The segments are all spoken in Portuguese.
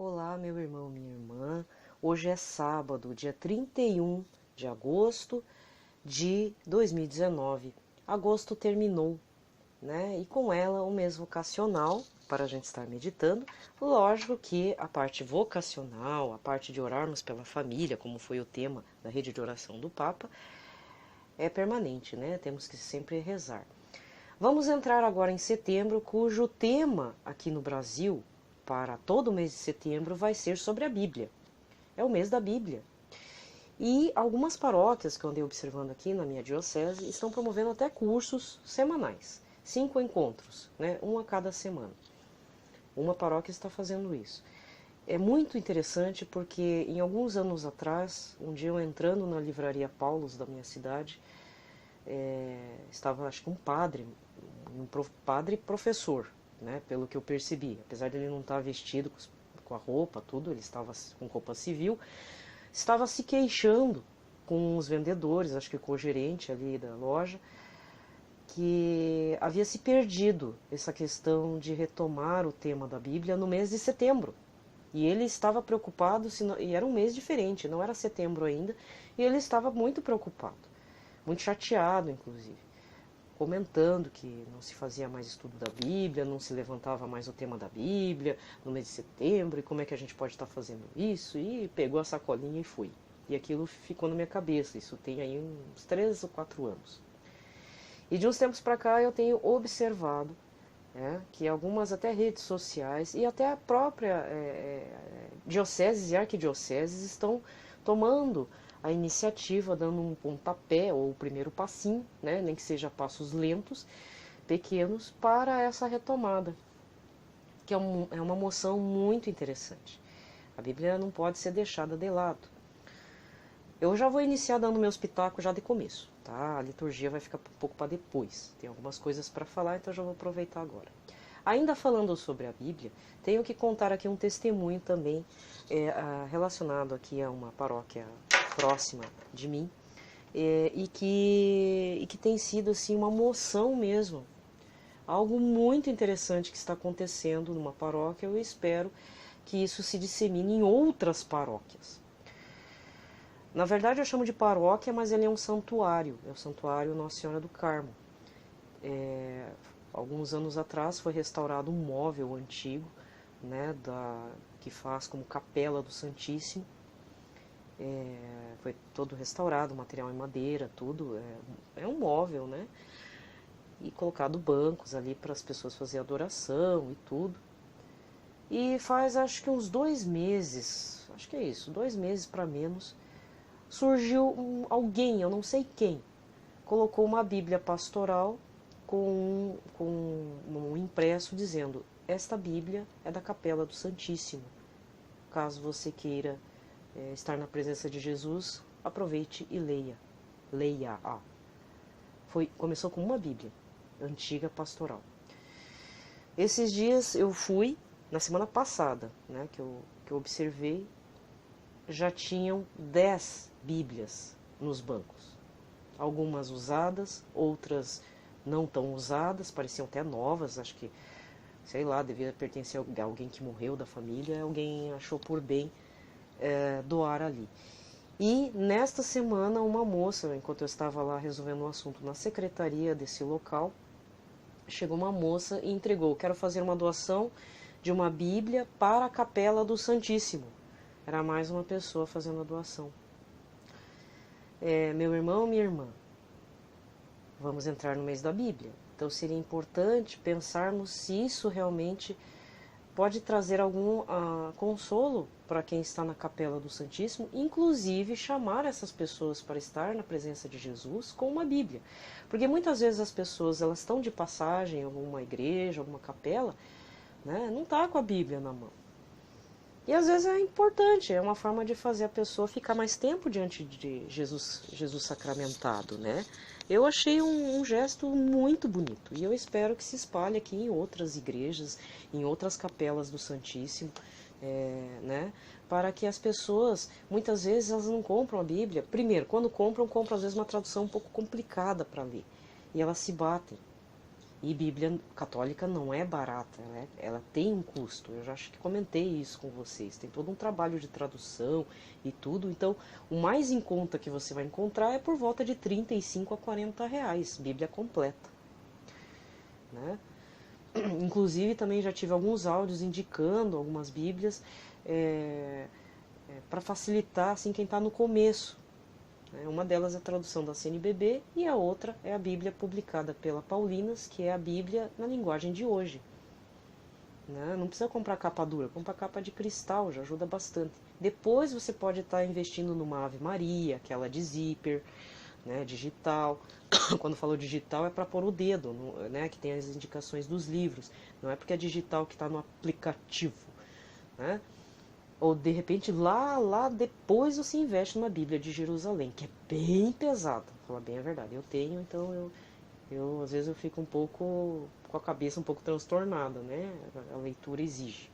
Olá, meu irmão, minha irmã. Hoje é sábado, dia 31 de agosto de 2019. Agosto terminou, né? E com ela o mês vocacional para a gente estar meditando. Lógico que a parte vocacional, a parte de orarmos pela família, como foi o tema da rede de oração do Papa, é permanente, né? Temos que sempre rezar. Vamos entrar agora em setembro, cujo tema aqui no Brasil, para todo o mês de setembro, vai ser sobre a Bíblia. É o mês da Bíblia. E algumas paróquias que eu andei observando aqui na minha diocese estão promovendo até cursos semanais. 5 encontros, né? Um a cada semana. Uma paróquia está fazendo isso. É muito interessante porque em alguns anos atrás, um dia eu entrando na livraria Paulus da minha cidade, estava acho que um padre padre professor, né, pelo que eu percebi. Apesar de ele não estar vestido com a roupa, tudo, ele estava com roupa civil, estava se queixando com os vendedores, acho que com o gerente ali da loja, que havia se perdido essa questão de retomar o tema da Bíblia no mês de setembro. E ele estava preocupado, e era um mês diferente, não era setembro ainda, e ele estava muito preocupado, muito chateado, inclusive, comentando que não se fazia mais estudo da Bíblia, não se levantava mais o tema da Bíblia no mês de setembro, e como é que a gente pode estar fazendo isso, e pegou a sacolinha e foi. E aquilo ficou na minha cabeça, isso tem aí uns 3 ou 4 anos. E de uns tempos para cá eu tenho observado que algumas até redes sociais e até a própria dioceses e arquidioceses estão tomando a iniciativa, dando um pontapé ou o primeiro passinho, né, nem que seja passos lentos, pequenos, para essa retomada, que é uma moção muito interessante. A Bíblia não pode ser deixada de lado. Eu já vou iniciar dando meus pitacos já de começo, tá? A liturgia vai ficar um pouco para depois. Tem algumas coisas para falar, então eu já vou aproveitar agora. Ainda falando sobre a Bíblia, tenho que contar aqui um testemunho também relacionado aqui a uma paróquia próxima de mim e que tem sido assim uma moção mesmo, algo muito interessante que está acontecendo numa paróquia. Eu espero que isso se dissemine em outras paróquias. Na verdade eu chamo de paróquia, mas ele é um santuário, é o Santuário Nossa Senhora do Carmo. Alguns anos atrás foi restaurado um móvel antigo, né, que faz como capela do Santíssimo. Foi todo restaurado, material em madeira, tudo. É um móvel, né? E colocado bancos ali para as pessoas fazerem adoração e tudo. E faz acho que uns 2 meses, acho que é isso, 2 meses para menos, surgiu alguém, eu não sei quem, colocou uma Bíblia pastoral com um impresso dizendo: esta Bíblia é da Capela do Santíssimo. Caso você queira estar na presença de Jesus, aproveite e leia. Leia-a. Começou com uma Bíblia, antiga pastoral. Esses dias eu fui, na semana passada, né, que eu observei, já tinham 10 Bíblias nos bancos. Algumas usadas, outras não tão usadas, pareciam até novas, acho que, sei lá, devia pertencer a alguém que morreu da família, alguém achou por bem doar ali. E nesta semana uma moça, enquanto eu estava lá resolvendo um assunto na secretaria desse local, chegou uma moça e entregou: quero fazer uma doação de uma Bíblia para a Capela do Santíssimo. Era mais uma pessoa fazendo a doação. Meu irmão, minha irmã, vamos entrar no mês da Bíblia. Então seria importante pensarmos se isso realmente pode trazer algum consolo para quem está na Capela do Santíssimo, inclusive chamar essas pessoas para estar na presença de Jesus com uma Bíblia. Porque muitas vezes as pessoas elas estão de passagem em alguma igreja, alguma capela, né, não está com a Bíblia na mão. E às vezes é importante, é uma forma de fazer a pessoa ficar mais tempo diante de Jesus sacramentado, né? Eu achei um gesto muito bonito e eu espero que se espalhe aqui em outras igrejas, em outras capelas do Santíssimo, né? Para que as pessoas, muitas vezes elas não compram a Bíblia. Primeiro, quando compram às vezes uma tradução um pouco complicada para ler e elas se batem. E Bíblia católica não é barata, né? Ela tem um custo. Eu já acho que comentei isso com vocês. Tem todo um trabalho de tradução e tudo. Então, o mais em conta que você vai encontrar é por volta de 35 a 40 reais, Bíblia completa, né? Inclusive, também já tive alguns áudios indicando algumas Bíblias para facilitar assim, quem está no começo. Uma delas é a tradução da CNBB e a outra é a Bíblia publicada pela Paulinas, que é a Bíblia na linguagem de hoje. Não precisa comprar capa dura, compra capa de cristal, já ajuda bastante. Depois você pode estar investindo numa Ave Maria, aquela de zíper, digital. Quando falou digital é para pôr o dedo, que tem as indicações dos livros. Não é porque é digital que está no aplicativo, né? Ou de repente lá depois você investe numa Bíblia de Jerusalém, que é bem pesada, pra falar bem a verdade. Eu tenho, então eu às vezes eu fico um pouco com a cabeça um pouco transtornada, né? A leitura exige.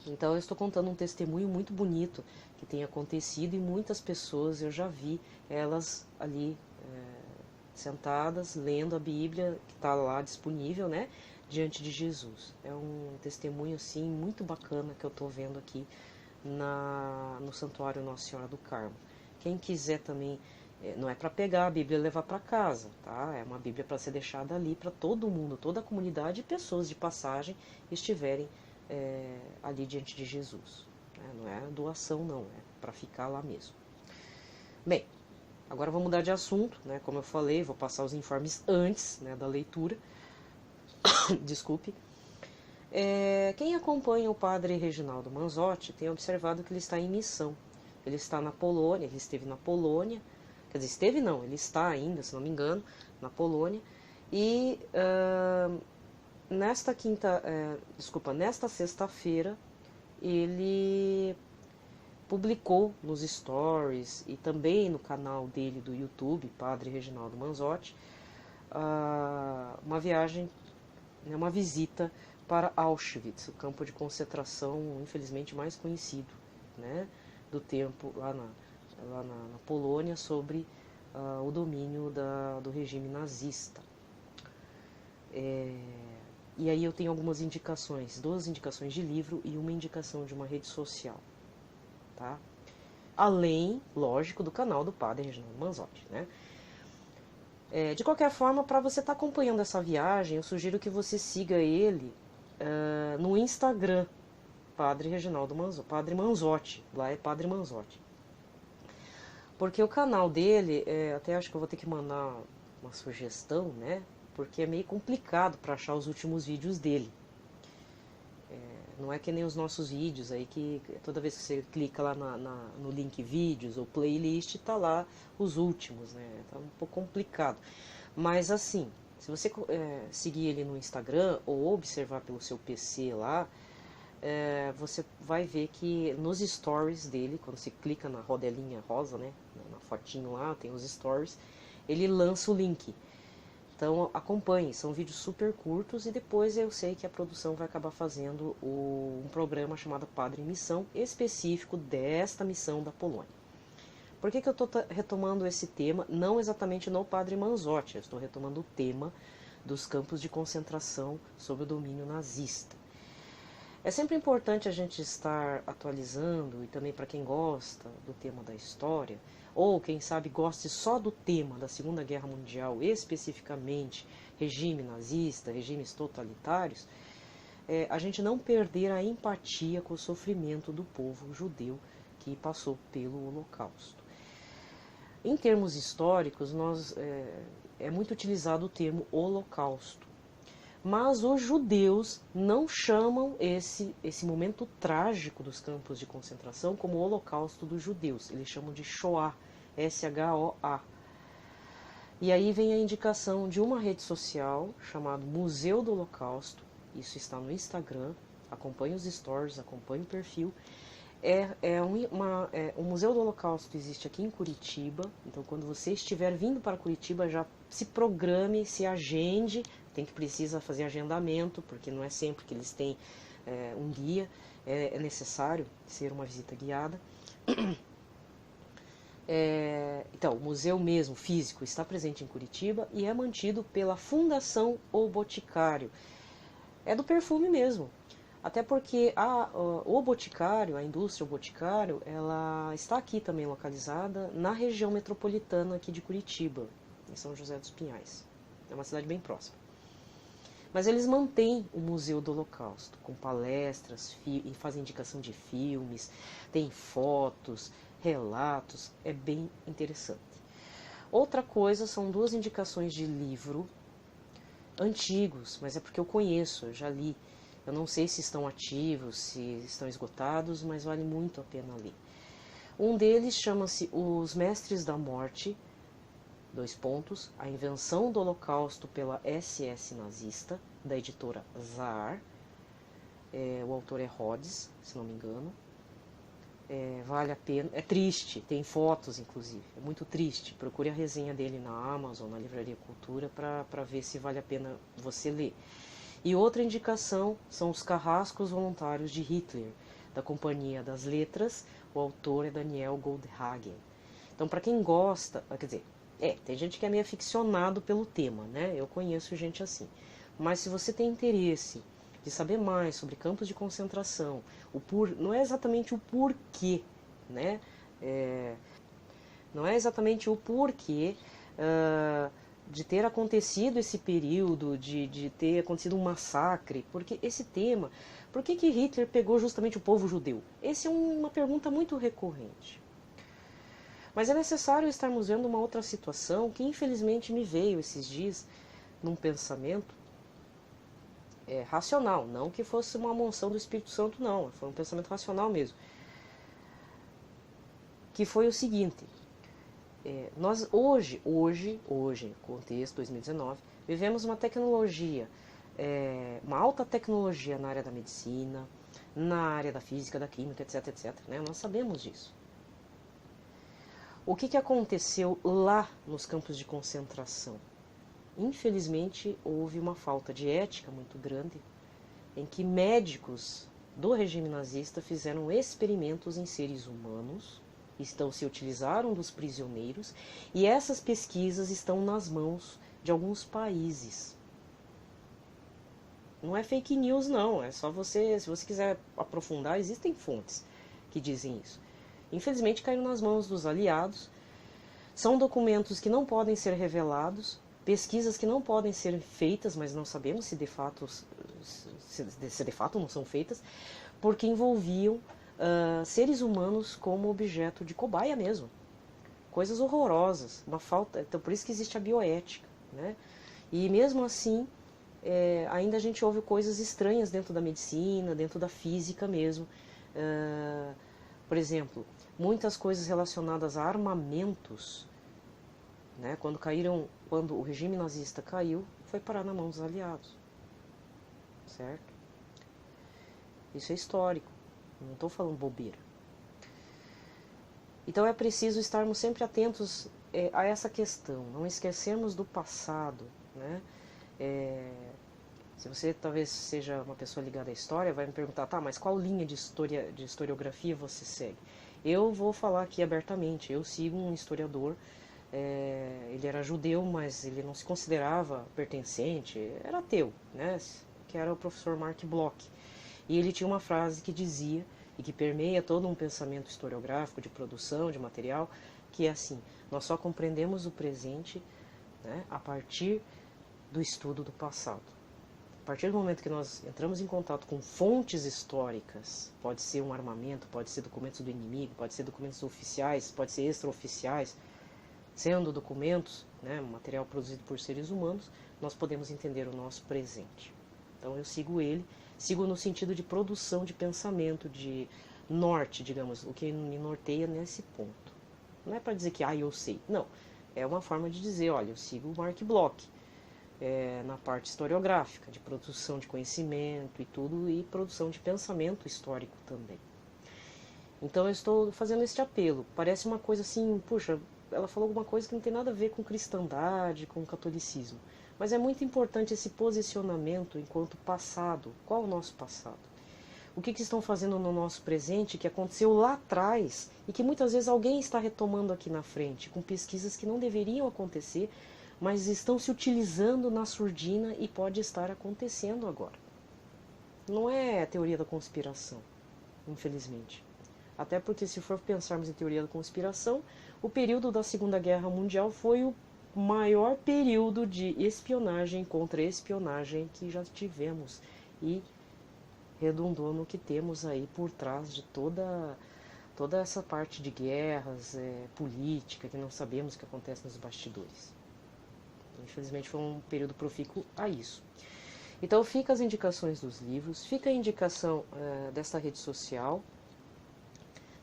Então eu estou contando um testemunho muito bonito que tem acontecido e muitas pessoas eu já vi elas ali sentadas lendo a Bíblia que está lá disponível, né? Diante de Jesus. É um testemunho assim muito bacana que eu estou vendo aqui no Santuário Nossa Senhora do Carmo. Quem quiser também, não é para pegar a Bíblia e levar para casa, tá? É uma Bíblia para ser deixada ali para todo mundo, toda a comunidade e pessoas de passagem estiverem ali diante de Jesus. Não é doação não, é para ficar lá mesmo. Bem, agora vou mudar de assunto, né? Como eu falei, vou passar os informes antes, né, da leitura. Desculpe. Quem acompanha o padre Reginaldo Manzotti tem observado que ele está em missão. Ele está na Polônia, ele esteve na Polônia, quer dizer, esteve não, ele está ainda, se não me engano, na Polônia. E nesta sexta-feira, ele publicou nos stories e também no canal dele do YouTube, Padre Reginaldo Manzotti, uma viagem, uma visita para Auschwitz, o campo de concentração, infelizmente, mais conhecido, né, do tempo lá na Polônia, sobre o domínio do regime nazista. E aí eu tenho algumas indicações, 2 indicações de livro e uma indicação de uma rede social, tá? Além, lógico, do canal do Padre Reginaldo Manzotti, né? De qualquer forma, para você estar acompanhando essa viagem, eu sugiro que você siga ele no Instagram, Padre Reginaldo Manzotti, Padre Manzotti, lá é Padre Manzotti. Porque o canal dele, até acho que eu vou ter que mandar uma sugestão, né? Porque é meio complicado para achar os últimos vídeos dele. Não é que nem os nossos vídeos aí, que toda vez que você clica lá no link vídeos ou playlist, tá lá os últimos, né? Tá um pouco complicado. Mas assim, se você seguir ele no Instagram ou observar pelo seu PC lá, você vai ver que nos stories dele, quando você clica na rodelinha rosa, né? Na fotinho lá, tem os stories, ele lança o link. Então acompanhe, são vídeos super curtos e depois eu sei que a produção vai acabar fazendo um programa chamado Padre em Missão, específico desta missão da Polônia. Por que eu estou retomando esse tema? Não exatamente no Padre Manzotti, eu estou retomando o tema dos campos de concentração sob o domínio nazista. É sempre importante a gente estar atualizando, e também para quem gosta do tema da história, ou quem sabe goste só do tema da Segunda Guerra Mundial, especificamente regime nazista, regimes totalitários, a gente não perder a empatia com o sofrimento do povo judeu que passou pelo Holocausto. Em termos históricos, é muito utilizado o termo Holocausto. Mas os judeus não chamam esse momento trágico dos campos de concentração como o Holocausto dos judeus. Eles chamam de Shoah, S-H-O-A. E aí vem a indicação de uma rede social chamada Museu do Holocausto. Isso está no Instagram. Acompanhe os stories, acompanhe o perfil. O Museu do Holocausto existe aqui em Curitiba. Então, quando você estiver vindo para Curitiba, já se programe, se agende. Precisa fazer agendamento, porque não é sempre que eles têm um guia, é necessário ser uma visita guiada. Então, o museu mesmo, físico, está presente em Curitiba e é mantido pela Fundação O Boticário. É do perfume mesmo. Até porque o Boticário, a indústria O Boticário, ela está aqui também localizada na região metropolitana aqui de Curitiba, em São José dos Pinhais. É uma cidade bem próxima. Mas eles mantêm o Museu do Holocausto, com palestras, e fazem indicação de filmes, tem fotos, relatos, é bem interessante. Outra coisa são duas indicações de livro antigos, mas é porque eu conheço, eu já li. Eu não sei se estão ativos, se estão esgotados, mas vale muito a pena ler. Um deles chama-se Os Mestres da Morte, a invenção do Holocausto pela SS nazista, da editora Zahar. O autor é Rhodes, se não me engano. Vale a pena. É triste, tem fotos inclusive. É muito triste. Procure a resenha dele na Amazon, na Livraria Cultura, para ver se vale a pena você ler. E outra indicação são os Carrascos Voluntários de Hitler, da Companhia das Letras. O autor é Daniel Goldhagen. Então, para quem gosta, quer dizer, tem gente que é meio aficionado pelo tema, né? Eu conheço gente assim. Mas se você tem interesse de saber mais sobre campos de concentração, não é exatamente o porquê, né? Não é exatamente o porquê de ter acontecido esse período, de ter acontecido um massacre, porque esse tema, por que Hitler pegou justamente o povo judeu? Essa é uma pergunta muito recorrente. Mas é necessário estarmos vendo uma outra situação que infelizmente me veio esses dias num pensamento racional, não que fosse uma monção do Espírito Santo, não, foi um pensamento racional mesmo. Que foi o seguinte: nós hoje, contexto 2019, vivemos uma tecnologia, uma alta tecnologia na área da medicina, na área da física, da química, etc, etc. Né? Nós sabemos disso. O que aconteceu lá nos campos de concentração? Infelizmente, houve uma falta de ética muito grande, em que médicos do regime nazista fizeram experimentos em seres humanos, se utilizaram dos prisioneiros, e essas pesquisas estão nas mãos de alguns países. Não é fake news, não, é só você, se você quiser aprofundar, existem fontes que dizem isso. Infelizmente caíram nas mãos dos aliados, são documentos que não podem ser revelados, pesquisas que não podem ser feitas, mas não sabemos se de fato não são feitas, porque envolviam seres humanos como objeto de cobaia mesmo. Coisas horrorosas, uma falta. Então por isso que existe a bioética, né? E mesmo assim, ainda a gente ouve coisas estranhas dentro da medicina, dentro da física mesmo. Por exemplo, muitas coisas relacionadas a armamentos, né? Quando o regime nazista caiu, foi parar na mão dos aliados, certo? Isso é histórico, não estou falando bobeira. Então é preciso estarmos sempre atentos a essa questão, não esquecermos do passado, né? Se você talvez seja uma pessoa ligada à história, vai me perguntar, tá, mas qual linha de historiografia você segue? Eu vou falar aqui abertamente, eu sigo um historiador, ele era judeu, mas ele não se considerava pertencente, era ateu, né? Que era o professor Mark Bloch. E ele tinha uma frase que dizia, e que permeia todo um pensamento historiográfico de produção, de material, que é assim: nós só compreendemos o presente, né, a partir do estudo do passado. A partir do momento que nós entramos em contato com fontes históricas, pode ser um armamento, pode ser documentos do inimigo, pode ser documentos oficiais, pode ser extraoficiais, sendo documentos, né, material produzido por seres humanos, nós podemos entender o nosso presente. Então eu sigo ele, sigo no sentido de produção de pensamento, de norte, digamos, o que me norteia nesse ponto. Não é para dizer que eu sei, não. É uma forma de dizer, olha, eu sigo o Mark Bloch, na parte historiográfica, de produção de conhecimento e tudo, e produção de pensamento histórico também. Então eu estou fazendo este apelo. Parece uma coisa assim, puxa, ela falou alguma coisa que não tem nada a ver com cristandade, com catolicismo. Mas é muito importante esse posicionamento enquanto passado. Qual o nosso passado? o que estão fazendo no nosso presente, que aconteceu lá atrás e que muitas vezes alguém está retomando aqui na frente, com pesquisas que não deveriam acontecer, mas estão se utilizando na surdina e pode estar acontecendo agora. Não é teoria da conspiração, infelizmente. Até porque, se for pensarmos em teoria da conspiração, o período da Segunda Guerra Mundial foi o maior período de espionagem contra espionagem que já tivemos e redundou no que temos aí por trás de toda essa parte de guerras, política, que não sabemos o que acontece nos bastidores. Infelizmente foi um período profícuo a isso. Então fica as indicações dos livros, fica a indicação desta rede social.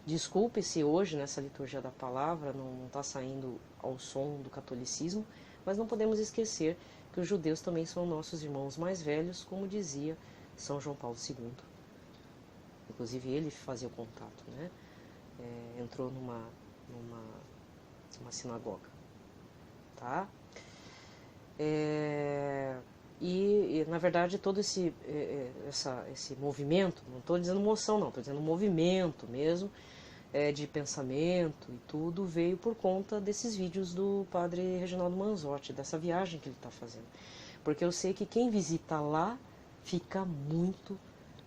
Desculpe se hoje nessa liturgia da palavra não está saindo ao som do catolicismo, mas não podemos esquecer que os judeus também são nossos irmãos mais velhos, como dizia São João Paulo II. Inclusive ele fazia o contato, né? Entrou numa sinagoga, tá? E na verdade todo esse movimento, não estou dizendo moção não, estou dizendo movimento mesmo, de pensamento e tudo, veio por conta desses vídeos do padre Reginaldo Manzotti, dessa viagem que ele está fazendo. Porque eu sei que quem visita lá fica muito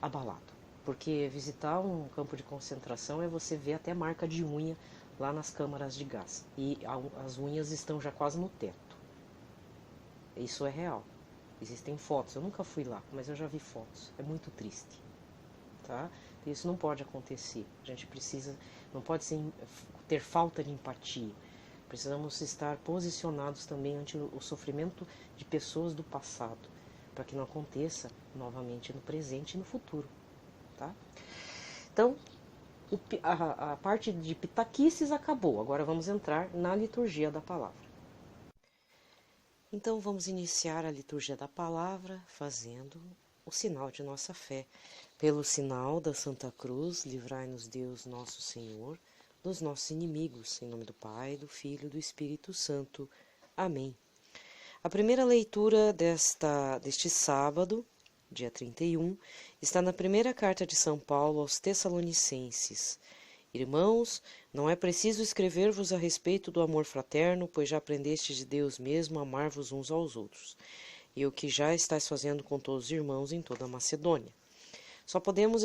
abalado. Porque visitar um campo de concentração é você ver até marca de unha lá nas câmaras de gás. E as unhas estão já quase no teto. Isso é real. Existem fotos. Eu nunca fui lá, mas eu já vi fotos. É muito triste. Tá? Isso não pode acontecer. A gente precisa, não pode ter falta de empatia. Precisamos estar posicionados também ante o sofrimento de pessoas do passado, para que não aconteça novamente no presente e no futuro. Tá? Então, a parte de pitaquices acabou. Agora vamos entrar na liturgia da palavra. Então vamos iniciar a liturgia da palavra fazendo o sinal de nossa fé. Pelo sinal da Santa Cruz, livrai-nos Deus nosso Senhor dos nossos inimigos, em nome do Pai, do Filho e do Espírito Santo. Amém. A primeira leitura deste sábado, dia 31, está na primeira carta de São Paulo aos Tessalonicenses. Irmãos, não é preciso escrever-vos a respeito do amor fraterno, pois já aprendestes de Deus mesmo a amar-vos uns aos outros, e o que já estáis fazendo com todos os irmãos em toda a Macedônia. Só podemos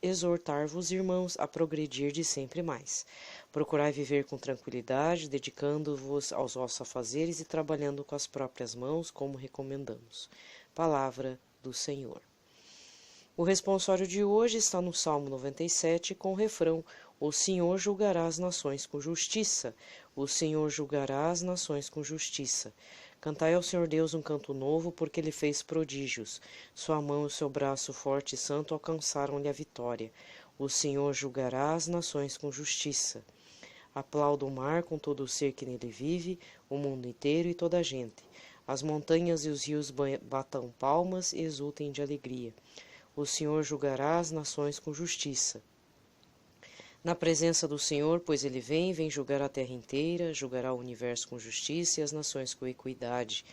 exortar-vos, irmãos, a progredir de sempre mais. Procurai viver com tranquilidade, dedicando-vos aos vossos afazeres e trabalhando com as próprias mãos, como recomendamos. Palavra do Senhor. O responsório de hoje está no Salmo 97, com o refrão: O Senhor julgará as nações com justiça. O Senhor julgará as nações com justiça. Cantai ao Senhor Deus um canto novo, porque Ele fez prodígios. Sua mão e o seu braço forte e santo alcançaram-lhe a vitória. O Senhor julgará as nações com justiça. Aplauda o mar com todo o ser que nele vive, o mundo inteiro e toda a gente. As montanhas e os rios batam palmas e exultem de alegria. O Senhor julgará as nações com justiça. Na presença do Senhor, pois Ele vem julgar a terra inteira, julgará o universo com justiça e as nações com equidade.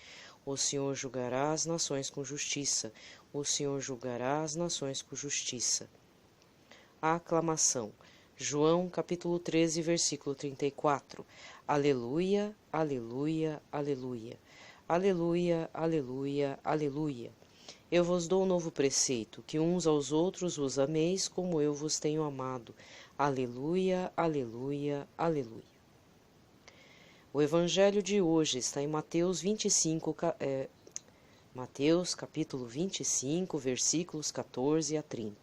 O Senhor julgará as nações com justiça. O Senhor julgará as nações com justiça. A aclamação. João, capítulo 13, versículo 34. Aleluia, aleluia, aleluia. Aleluia, aleluia, aleluia. Eu vos dou um novo preceito, que uns aos outros vos ameis como eu vos tenho amado. Aleluia, aleluia, aleluia. O evangelho de hoje está em Mateus 25, Mateus capítulo 25, versículos 14 a 30.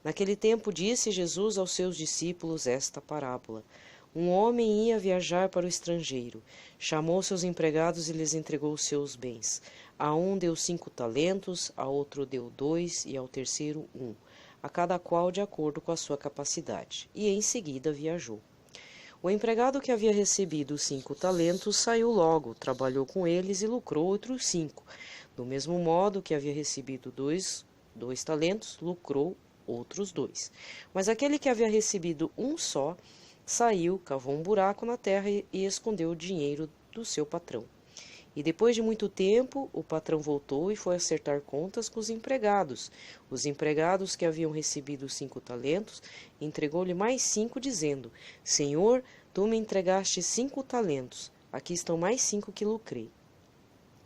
Naquele tempo disse Jesus aos seus discípulos esta parábola. Um homem ia viajar para o estrangeiro. Chamou seus empregados e lhes entregou os seus bens. A um deu 5 talentos, a outro deu 2 e ao terceiro 1, a cada qual de acordo com a sua capacidade. E em seguida viajou. O empregado que havia recebido os 5 talentos saiu logo, trabalhou com eles e lucrou outros 5. Do mesmo modo que havia recebido 2 talentos, lucrou outros 2. Mas aquele que havia recebido um só, saiu, cavou um buraco na terra e escondeu o dinheiro do seu patrão. E depois de muito tempo, o patrão voltou e foi acertar contas com os empregados. Os empregados que haviam recebido 5 talentos, entregou-lhe mais 5, dizendo: Senhor, tu me entregaste 5 talentos, aqui estão mais 5 que lucrei.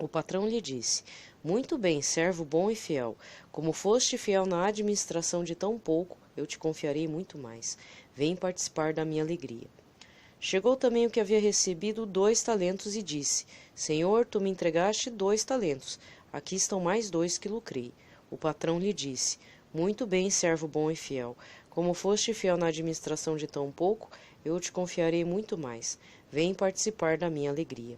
O patrão lhe disse: Muito bem, servo bom e fiel. Como foste fiel na administração de tão pouco, eu te confiarei muito mais. Vem participar da minha alegria. Chegou também o que havia recebido 2 talentos e disse: Senhor, tu me entregaste 2 talentos. Aqui estão mais 2 que lucrei. O patrão lhe disse: Muito bem, servo bom e fiel. Como foste fiel na administração de tão pouco, eu te confiarei muito mais. Vem participar da minha alegria.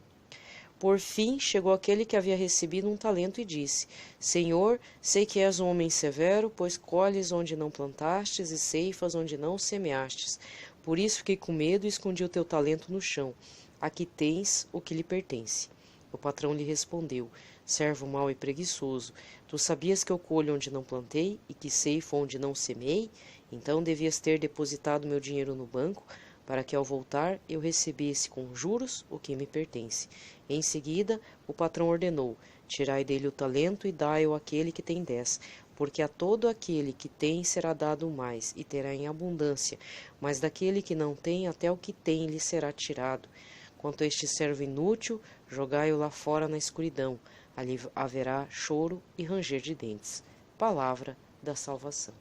Por fim, chegou aquele que havia recebido 1 talento e disse: Senhor, sei que és um homem severo, pois colhes onde não plantastes e ceifas onde não semeastes. Por isso fiquei com medo e escondi o teu talento no chão. Aqui tens o que lhe pertence. O patrão lhe respondeu: Servo mau e preguiçoso, tu sabias que eu colho onde não plantei e que ceifo onde não semeei? Então devias ter depositado meu dinheiro no banco, para que ao voltar eu recebesse com juros o que me pertence. Em seguida, o patrão ordenou: Tirai dele o talento e dai-o àquele que tem 10, porque a todo aquele que tem será dado mais, e terá em abundância, mas daquele que não tem, até o que tem lhe será tirado. Quanto a este servo inútil, jogai-o lá fora na escuridão, ali haverá choro e ranger de dentes. Palavra da salvação.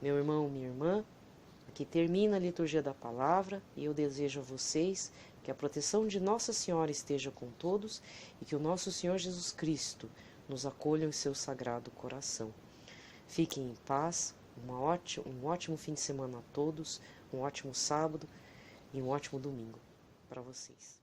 Meu irmão, minha irmã, aqui termina a liturgia da palavra e eu desejo a vocês que a proteção de Nossa Senhora esteja com todos e que o nosso Senhor Jesus Cristo nos acolha em seu sagrado coração. Fiquem em paz, um ótimo fim de semana a todos, um ótimo sábado e um ótimo domingo para vocês.